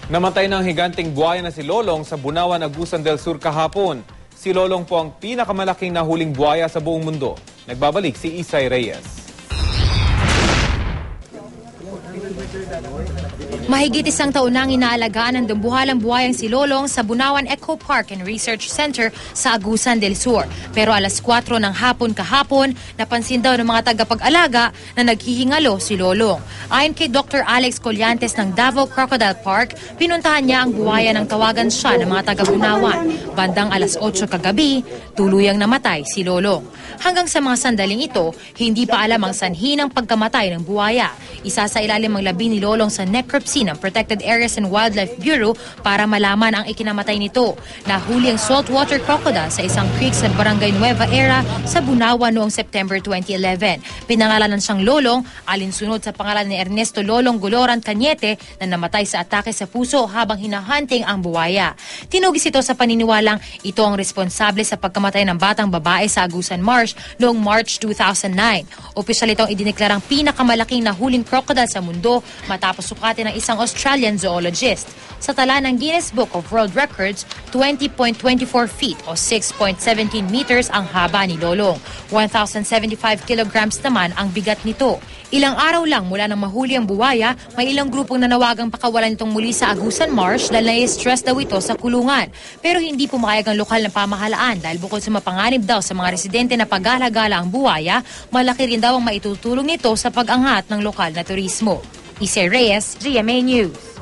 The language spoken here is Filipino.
Namatay ng higanting buhaya na si Lolong sa Bunawan, Agusan del Sur kahapon. Si Lolong po ang pinakamalaking nahuling buhaya sa buong mundo. Nagbabalik si Isay Reyes. Mahigit isang taon nang inaalagaan ng dambuhalang buhayang si Lolong sa Bunawan Eco Park and Research Center sa Agusan del Sur. Pero alas 4 ng hapon kahapon, napansin daw ng mga tagapag-alaga na naghihingalo si Lolong. Ayon kay Dr. Alex Collantes ng Davao Crocodile Park, pinuntahan niya ang buhaya nang tawagan siya ng mga taga-Bunawan. Bandang alas 8 kagabi, tuluyang namatay si Lolong. Hanggang sa mga sandaling ito, hindi pa alam ang sanhi ng pagkamatay ng buhaya. Isa sa ilalim ang labi ni Lolong sa necropsy ng Protected Areas and Wildlife Bureau para malaman ang ikinamatay nito. Nahuli ang saltwater crocodile sa isang creek sa Barangay Nueva Era sa Bunawan noong September 2011. Pinangalanan siyang Lolong alinsunod sa pangalan ni Ernesto Lolong Goloran Cañete na namatay sa atake sa puso habang hinahunting ang buwaya. Tinugis ito sa paniniwalang ito ang responsable sa pagkamatay ng batang babae sa Agusan Marsh noong March 2009. Opisyal itong idineklarang pinakamalaking nahuling crocodile sa mundo matapos sukatin ng isang Australian zoologist. Sa tala ng Guinness Book of World Records, 20.24 feet o 6.17 meters ang haba ni Lolong. 1,075 kilograms naman ang bigat nito. Ilang araw lang mula nang mahuli ang buwaya, may ilang grupong nanawagang pakawalan itong muli sa Agusan Marsh dahil nai-stress daw ito sa kulungan. Pero hindi pumayag ang lokal na pamahalaan dahil bukod sa mapanganib daw sa mga residente na paggalagala ang buwaya, malaki rin daw ang maitutulong nito sa pag-angat ng lokal na turismo. Isay Reyes, GMA News.